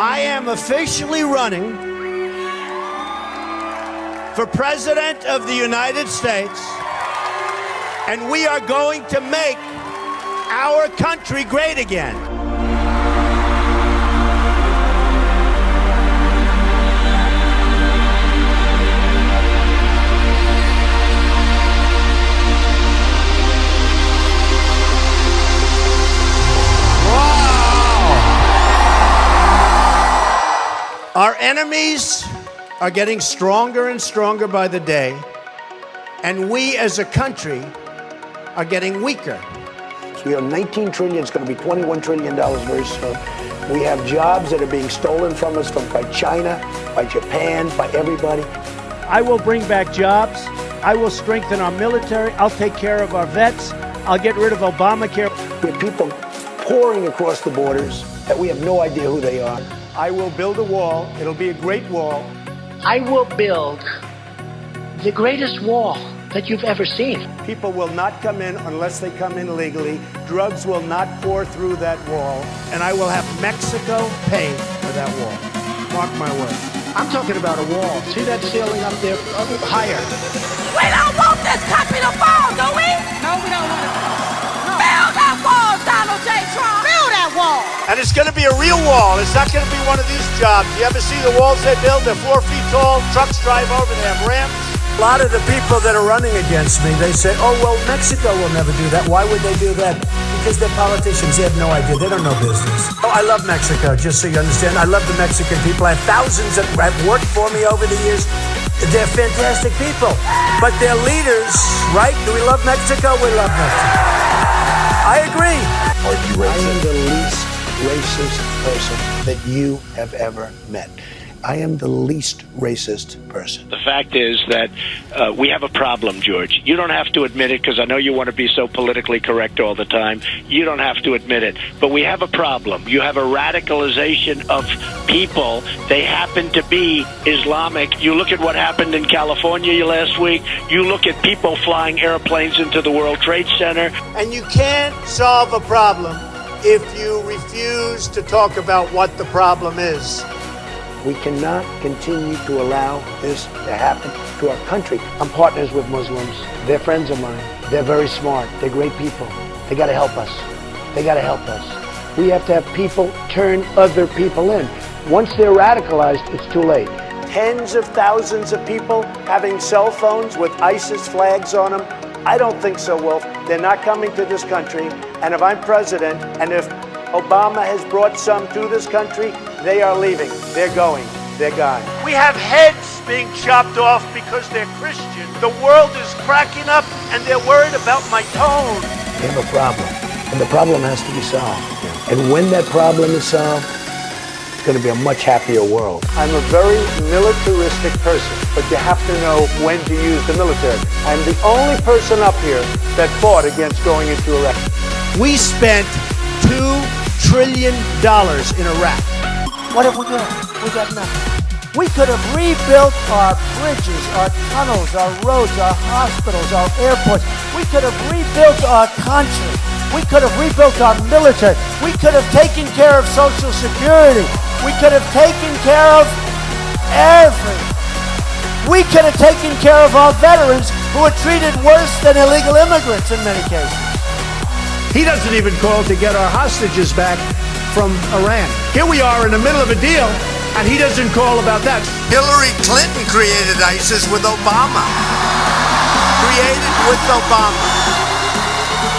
I am officially running for President of the United States, and we are going to make our country great again. Our enemies are getting stronger and stronger by the day, and we as a country are getting weaker. We are 19 trillion, it's going to be $21 trillion very soon. We have jobs that are being stolen from us by China, by Japan, by everybody. I will bring back jobs. I will strengthen our military. I'll take care of our vets. I'll get rid of Obamacare. We have people pouring across the borders that we have no idea who they are. I will build a wall. It'll be a great wall. I will build the greatest wall that you've ever seen. People will not come in unless they come in legally. Drugs will not pour through that wall. And I will have Mexico pay for that wall. Mark my words. I'm talking about a wall. See that ceiling up there? Higher. We don't want this country to fall, do we? No, we don't want it to fall. No. Build that wall, Donald J. Trump. Build that wall. And it's going to be a real wall. It's not going to be one of these jobs. You ever see the walls they build? They're 4 feet tall. Trucks drive over. They have ramps. A lot of the people that are running against me, they say, oh, well, Mexico will never do that. Why would they do that? Because they're politicians. They have no idea. They don't know business. Oh, I love Mexico, just so you understand. I love the Mexican people. I have thousands that have worked for me over the years. They're fantastic people. But their leaders, right? Do we love Mexico? We love Mexico. I agree. I am the least racist person that you have ever met. I am the least racist person. The fact is that we have a problem, George. You don't have to admit it because I know you want to be so politically correct all the time. You don't have to admit it. But we have a problem. You have a radicalization of people. They happen to be Islamic. You look at what happened in California last week. You look at people flying airplanes into the World Trade Center. And you can't solve a problem if you refuse to talk about what the problem is. We cannot continue to allow this to happen to our country. I'm partners with Muslims. They're friends of mine. They're very smart. They're great people. They got to help us. They got to help us. We have to have people turn other people in. Once they're radicalized, it's too late. Tens of thousands of people having cell phones with ISIS flags on them. I don't think so, Wolf. They're not coming to this country. And if I'm president, and if Obama has brought some to this country, they are leaving. They're going. They're gone. We have heads being chopped off because they're Christian. The world is cracking up, and they're worried about my tone. We have a problem, and the problem has to be solved. And when that problem is solved, it's going to be a much happier world. I'm a very militaristic person, but you have to know when to use the military. I'm the only person up here that fought against going into Iraq. We spent $2 trillion in Iraq. What have we got? We got nothing. We could have rebuilt our bridges, our tunnels, our roads, our hospitals, our airports. We could have rebuilt our country. We could have rebuilt our military. We could have taken care of Social Security. We could have taken care of everything. We could have taken care of our veterans who are treated worse than illegal immigrants in many cases. He doesn't even call to get our hostages back from Iran. Here we are in the middle of a deal, and he doesn't call about that. Hillary Clinton created ISIS with Obama. Created with Obama.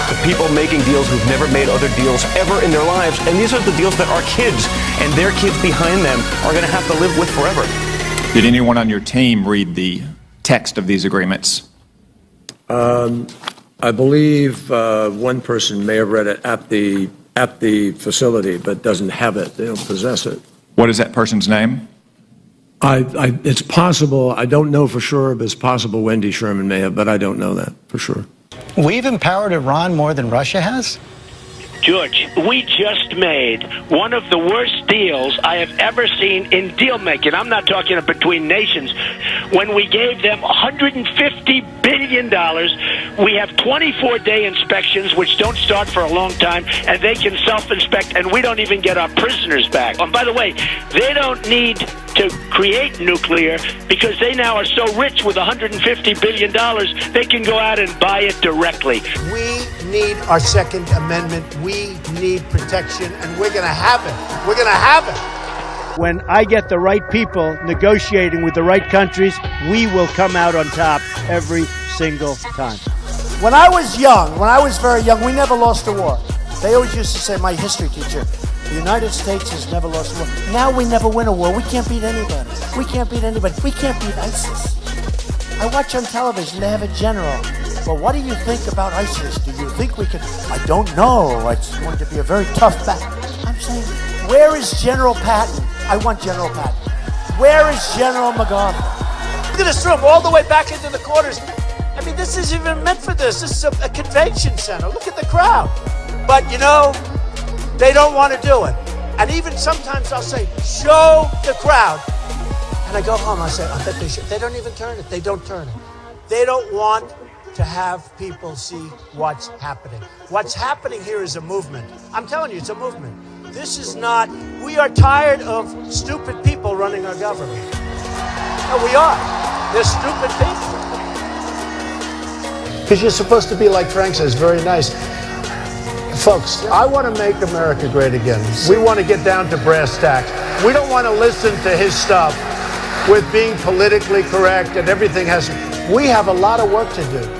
The people making deals who've never made other deals ever in their lives, and these are the deals that our kids and their kids behind them are going to have to live with forever. Did anyone on your team read the text of these agreements? I believe one person may have read it at the facility, but doesn't have it. They don't possess it. What is that person's name? It's possible. I don't know for sure, but it's possible Wendy Sherman may have, but I don't know that for sure. We've empowered Iran more than Russia has? George, we just made one of the worst deals I have ever seen in deal making. I'm not talking between nations. When we gave them $150 billion, we have 24-day inspections, which don't start for a long time, and they can self-inspect, and we don't even get our prisoners back. And by the way, they don't need to create nuclear because they now are so rich with $150 billion, they can go out and buy it directly. We need our Second Amendment. We need protection, and we're going to have it. We're going to have it. When I get the right people negotiating with the right countries, we will come out on top every single time. When I was young, when I was very young, we never lost a war. They always used to say, my history teacher, the United States has never lost a war. Now we never win a war. We can't beat anybody. We can't beat anybody. We can't beat ISIS. I watch on television, they have a general. Well, what do you think about ISIS? Do you think we can? I don't know. It's going to be a very tough battle. I'm saying, where is General Patton? I want General Patton. Where is General MacArthur? Look at this room, all the way back into the quarters. I mean, this isn't even meant for this. This is a convention center. Look at the crowd. But, you know, they don't want to do it. And even sometimes I'll say, show the crowd. And I go home, I say, I bet they should. They don't even turn it. They don't turn it. They don't want to have people see what's happening. What's happening here is a movement. I'm telling you, it's a movement. This is not, we are tired of stupid people running our government. No, we are. They're stupid people. Because you're supposed to be, like Frank says, very nice. Folks, I want to make America great again. We want to get down to brass tacks. We don't want to listen to his stuff with being politically correct and everything has. We have a lot of work to do.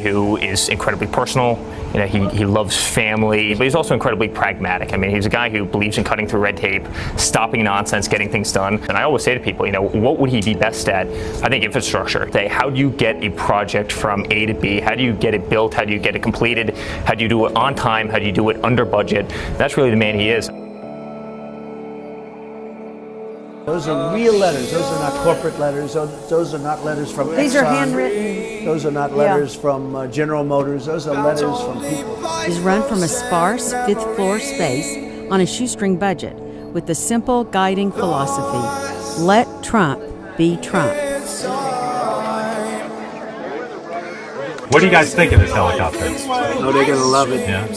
Who is incredibly personal. You know, he loves family, but he's also incredibly pragmatic. I mean, he's a guy who believes in cutting through red tape, stopping nonsense, getting things done. And I always say to people, you know, what would he be best at? I think infrastructure. How do you get a project from A to B? How do you get it built? How do you get it completed? How do you do it on time? How do you do it under budget? That's really the man he is. Those are real letters. Those are not corporate letters. Those are not letters from These are Exxon. handwritten. Those are not letters from General Motors. Those are letters from people. Is run from a sparse fifth-floor space on a shoestring budget with the simple guiding philosophy, let Trump be Trump. What do you guys think of this helicopter? Oh, they're going to love it. Yeah.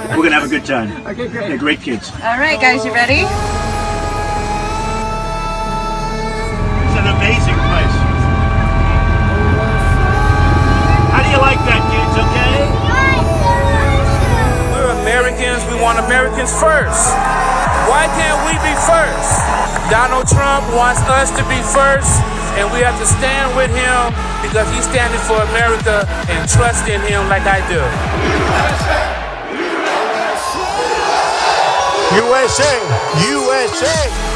We're going to have a good time. Okay, great. They're great kids. All right, guys, you ready? It's an amazing place. How do you like that, kids, okay? We're Americans. We want Americans first. Why can't we be first? Donald Trump wants us to be first, and we have to stand with him because he's standing for America and trust in him like I do. USA! USA!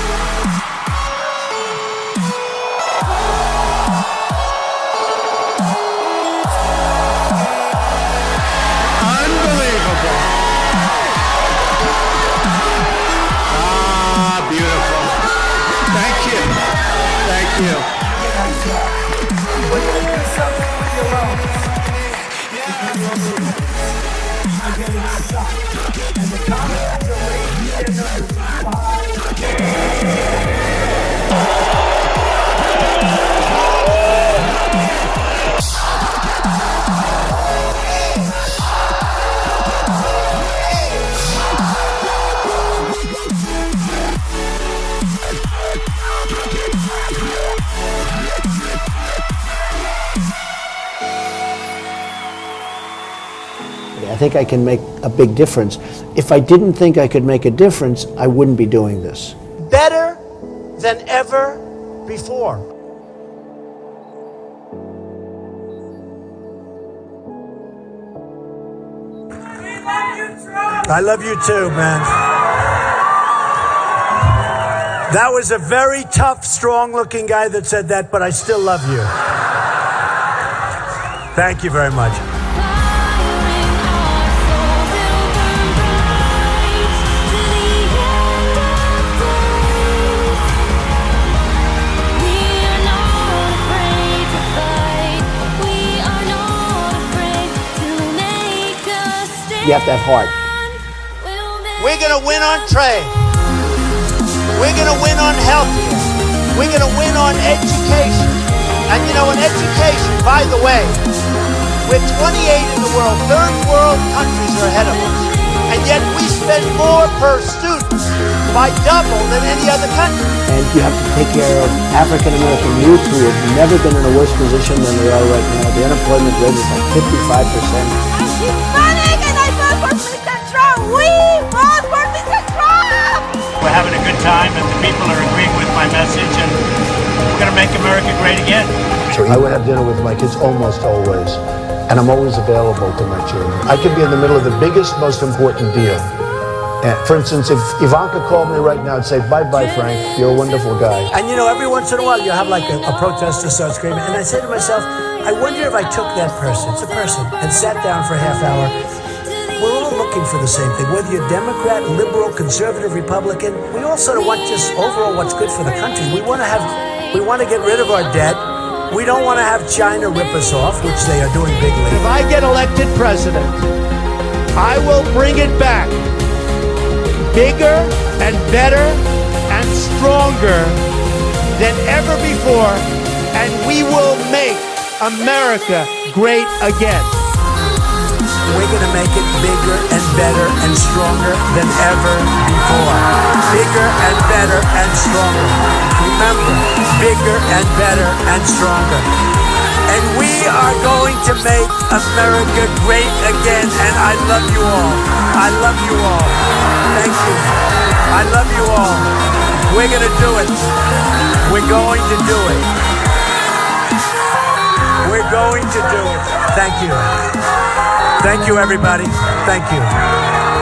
I think I can make a big difference. If I didn't think I could make a difference, I wouldn't be doing this. Better than ever before. I love you too, man. That was a very tough, strong-looking guy that said that, but I still love you. Thank you very much. You have to have heart. We're going to win on trade. We're going to win on healthcare. We're going to win on education. And you know, in education, by the way, we're 28 in the world. Third world countries are ahead of us. And yet we spend more per student by double than any other country. And you have to take care of African American youth who have never been in a worse position than they are right now. The unemployment rate is like 55%. I'm Hispanic and I vote for Mr. Trump. We vote for Mr. Trump. We're having a good time and the people are agreeing with my message and we're going to make America great again. I would have dinner with my kids almost always. And I'm always available to my children. I could be in the middle of the biggest, most important deal. For instance, if Ivanka called me right now and say, bye-bye, Frank, you're a wonderful guy. And you know, every once in a while you have like a protester start screaming. And I say to myself, I wonder if I took that person, it's a person, and sat down for a half hour. We're all looking for the same thing. Whether you're Democrat, liberal, conservative, Republican, we all sort of want just overall what's good for the country. We want to get rid of our debt. We don't want to have China rip us off, which they are doing bigly. If I get elected president, I will bring it back bigger and better and stronger than ever before, and we will make America great again. We're going to make it bigger and better and stronger than ever before. Bigger and better and stronger. Remember, bigger and better and stronger. And we are going to make America great again. And I love you all. I love you all. Thank you. I love you all. We're going to do it. We're going to do it. We're going to do it. Thank you. Thank you, everybody. Thank you.